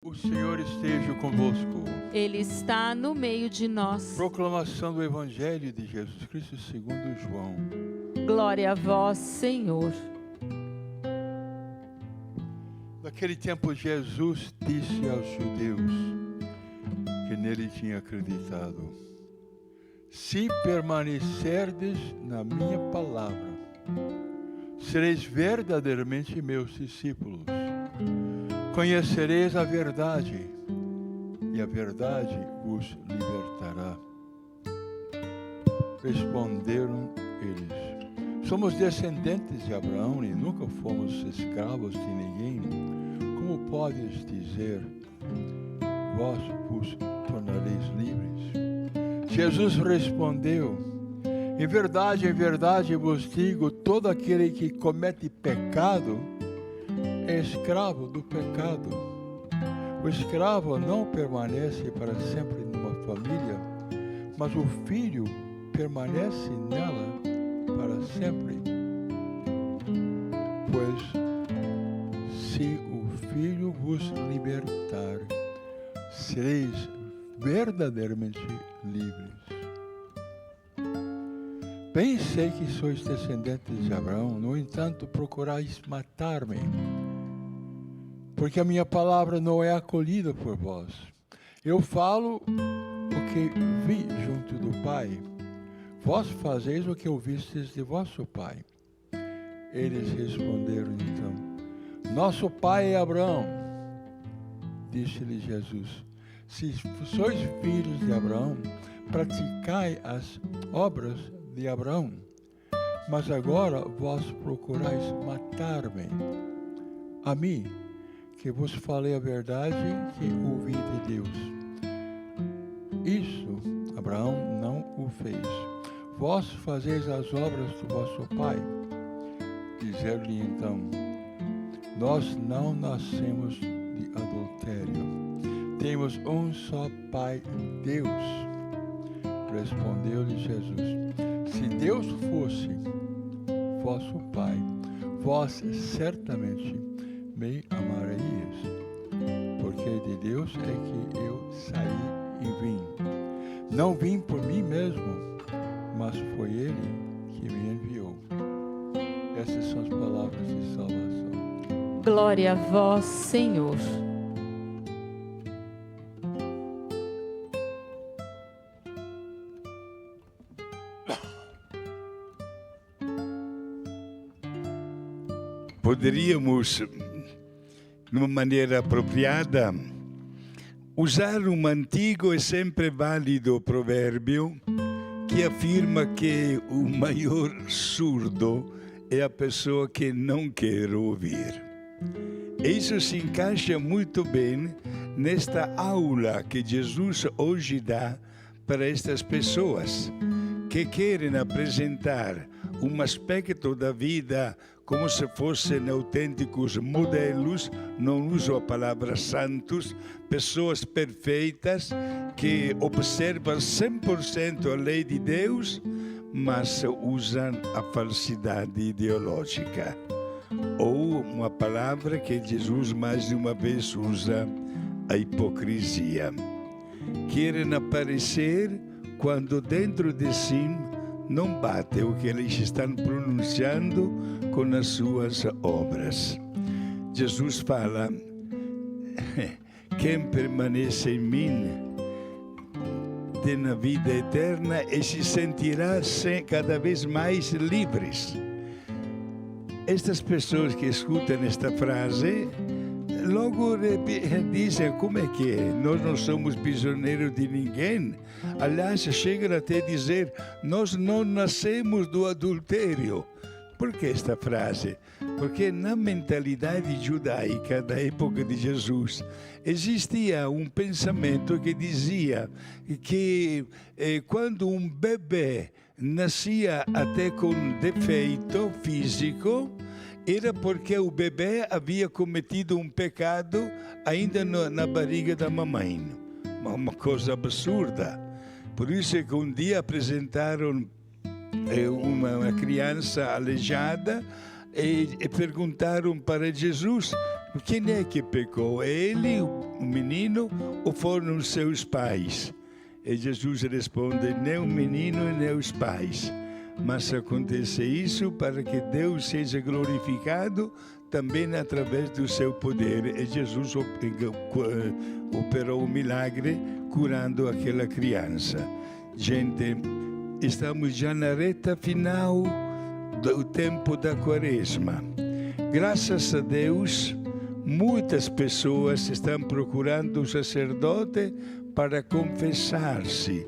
O Senhor esteja convosco. Ele está no meio de nós. Proclamação do Evangelho de Jesus Cristo segundo João. Glória a vós, Senhor. Naquele tempo, Jesus disse aos judeus que nele tinha acreditado: se permanecerdes na minha palavra, sereis verdadeiramente meus discípulos. Conhecereis a verdade, e a verdade vos libertará. Responderam eles: somos descendentes de Abraão e nunca fomos escravos de ninguém. Como podes dizer, vós vos tornareis livres? Jesus respondeu: em verdade vos digo, todo aquele que comete pecado é escravo do pecado. O escravo não permanece para sempre numa família, mas o filho permanece nela para sempre. Pois se o filho vos libertar, sereis verdadeiramente livres. Bem sei que sois descendentes de Abraão, no entanto procurais matar-me, porque a minha palavra não é acolhida por vós. Eu falo o que vi junto do Pai. Vós fazeis o que ouvistes de vosso pai. Eles responderam então: nosso pai é Abraão. Disse-lhe Jesus: se sois filhos de Abraão, praticai as obras de Abraão. Mas agora vós procurais matar-me, a mim, que vos falei a verdade que ouvi de Deus. Isso Abraão não o fez. Vós fazeis as obras do vosso pai. Dizer-lhe então: nós não nascemos de adultério. Temos um só Pai, Deus. Respondeu-lhe Jesus: se Deus fosse vosso Pai, vós certamente me amaríeis, porque de Deus é que eu saí e vim. Não vim por mim mesmo, mas foi Ele que me enviou. Essas são as palavras de salvação. Glória a vós, Senhor. Poderíamos, de uma maneira apropriada, usar um antigo e sempre válido provérbio que afirma que o maior surdo é a pessoa que não quer ouvir. Isso se encaixa muito bem nesta aula que Jesus hoje dá para estas pessoas que querem apresentar um aspecto da vida como se fossem autênticos modelos, não uso a palavra santos, pessoas perfeitas que observam 100% a lei de Deus, mas usam a falsidade ideológica. Ou uma palavra que Jesus mais de uma vez usa, a hipocrisia. Querem aparecer quando dentro de si não bate o que eles estão pronunciando com as suas obras. Jesus fala: quem permanece em mim tem a vida eterna e se sentirá cada vez mais livres. Estas pessoas que escutam esta frase logo dizem: como é que é? Nós não somos prisioneiros de ninguém. Aliás, chegam até a dizer: nós não nascemos do adultério. Por que esta frase? Porque na mentalidade judaica da época de Jesus existia um pensamento que dizia que quando um bebê nascia até com defeito físico, era porque o bebê havia cometido um pecado ainda na barriga da mamãe. Uma coisa absurda. Por isso é que um dia apresentaram uma criança aleijada e perguntaram para Jesus: Quem é que pecou? É ele, o menino, ou foram os seus pais? E Jesus responde, nem o menino e nem os pais. Mas acontece isso para que Deus seja glorificado também através do seu poder. E Jesus operou um milagre curando aquela criança. Gente, estamos já na reta final do tempo da Quaresma. Graças a Deus, muitas pessoas estão procurando o sacerdote para confessar-se,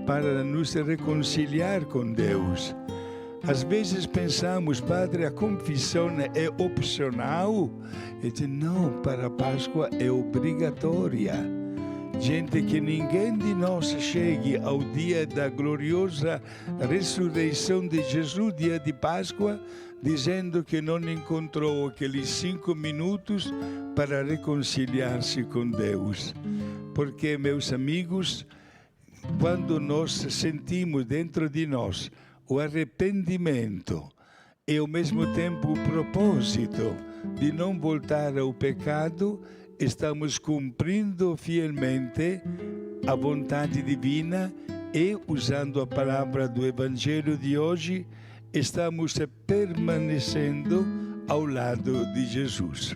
para nos reconciliar com Deus. Às vezes pensamos, Padre, a confissão é opcional. E diz, não, para a Páscoa é obrigatória. Gente, que ninguém de nós chegue ao dia da gloriosa ressurreição de Jesus, dia de Páscoa, dizendo que não encontrou aqueles 5 minutos para reconciliar-se com Deus. Porque, meus amigos, quando nós sentimos dentro de nós o arrependimento e ao mesmo tempo o propósito de não voltar ao pecado, estamos cumprindo fielmente a vontade divina e, usando a palavra do Evangelho de hoje, estamos permanecendo ao lado de Jesus.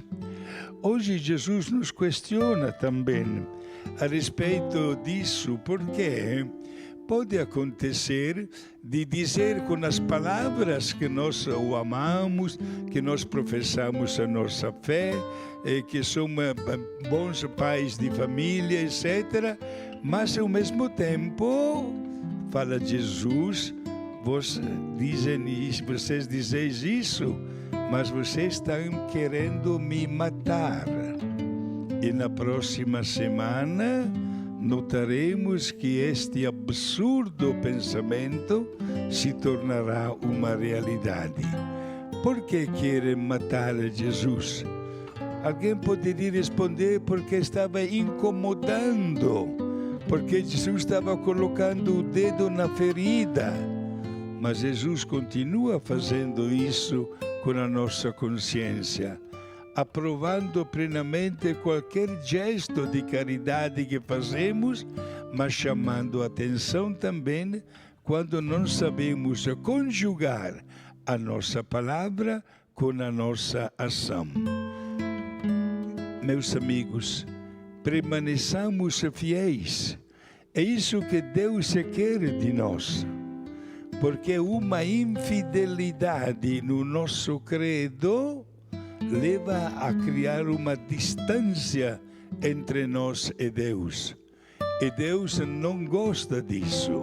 Hoje Jesus nos questiona também a respeito disso, porque pode acontecer de dizer com as palavras que nós o amamos, que nós professamos a nossa fé, que somos bons pais de família, etc. Mas, ao mesmo tempo, fala Jesus, vocês dizem isso, mas vocês estão querendo me matar. E na próxima semana notaremos que este absurdo pensamento se tornará uma realidade. Por que querem matar Jesus? Alguém poderia responder porque estava incomodando, porque Jesus estava colocando o dedo na ferida. Mas Jesus continua fazendo isso com a nossa consciência, aprovando plenamente qualquer gesto de caridade que fazemos, mas chamando a atenção também quando não sabemos conjugar a nossa palavra com a nossa ação. Meus amigos, permaneçamos fiéis. É isso que Deus quer de nós. Porque uma infidelidade no nosso credo leva a criar uma distância entre nós e Deus. E Deus não gosta disso.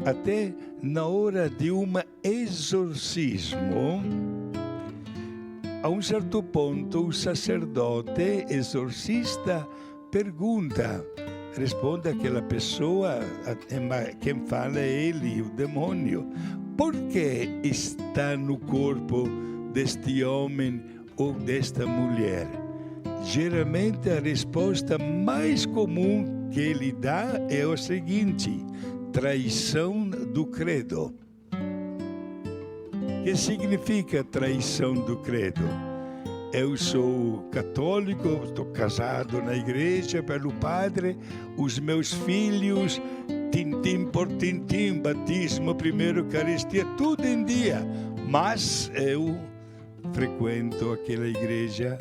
Até na hora de um exorcismo, a um certo ponto, o sacerdote exorcista pergunta, responde aquela pessoa, quem fala é ele, o demônio, por que está no corpo deste homem ou desta mulher? Geralmente a resposta mais comum que ele dá é o seguinte: traição do credo. O que significa traição do credo? Eu sou católico, estou casado na igreja pelo padre, os meus filhos, tintim por tintim, batismo, primeiro Eucaristia, tudo em dia. Mas eu frequento aquela igreja,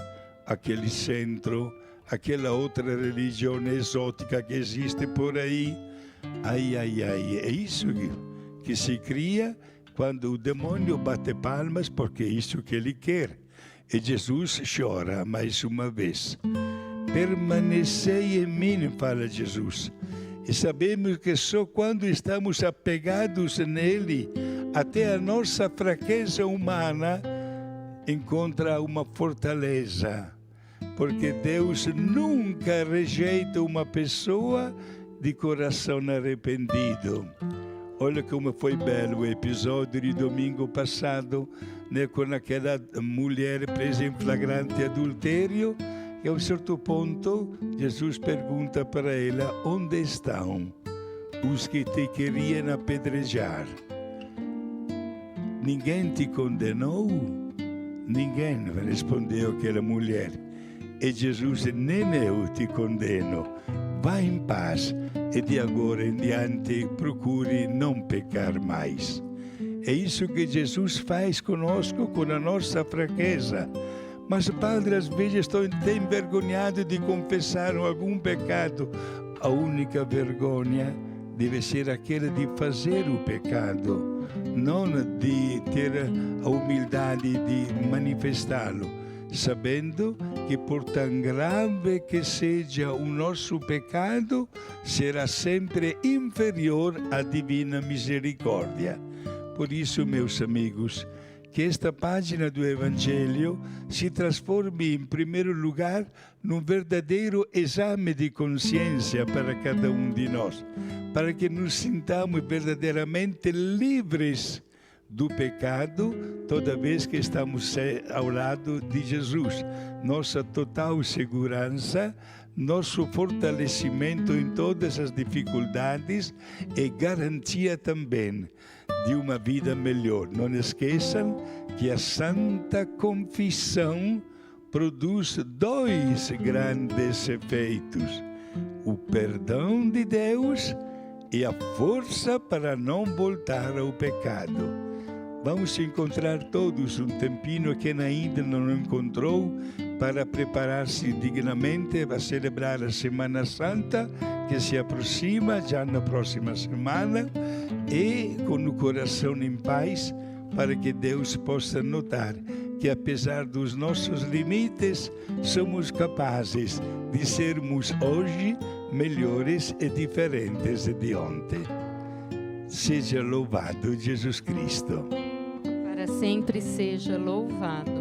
aquele centro, aquela outra religião exótica que existe por aí. Ai, ai, ai, é isso que se cria quando o demônio bate palmas, porque é isso que ele quer. E Jesus chora mais uma vez. Permanecei em mim, fala Jesus. E sabemos que só quando estamos apegados nele, até a nossa fraqueza humana encontra uma fortaleza. Porque Deus nunca rejeita uma pessoa de coração arrependido. Olha como foi belo o episódio de domingo passado, né, com aquela mulher presa em flagrante adultério, e a um certo ponto Jesus pergunta para ela: onde estão os que te queriam apedrejar? Ninguém te condenou? Ninguém, respondeu aquela mulher. E Jesus: nem eu te condeno. Vá em paz e de agora em diante procure não pecar mais. É isso que Jesus faz conosco, com a nossa fraqueza. Mas, Padre, às vezes estou até envergonhado de confessar algum pecado. A única vergonha deve ser aquela de fazer o pecado, não de ter a humildade de manifestá-lo, sabendo que por tão grave que seja o nosso pecado, será sempre inferior à divina misericórdia. Por isso, meus amigos, que esta página do Evangelho se transforme, em primeiro lugar, num verdadeiro exame de consciência para cada um de nós, para que nos sintamos verdadeiramente livres do pecado toda vez que estamos ao lado de Jesus. Nossa total segurança, nosso fortalecimento em todas as dificuldades e garantia também de uma vida melhor. Não esqueçam que a Santa Confissão produz dois grandes efeitos: o perdão de Deus e a força para não voltar ao pecado. Vamos encontrar todos um tempinho, quem ainda não encontrou, para preparar-se dignamente para celebrar a Semana Santa, que se aproxima já na próxima semana, e com o coração em paz, para que Deus possa notar que, apesar dos nossos limites, somos capazes de sermos hoje melhores e diferentes de ontem. Seja louvado Jesus Cristo. Para sempre seja louvado.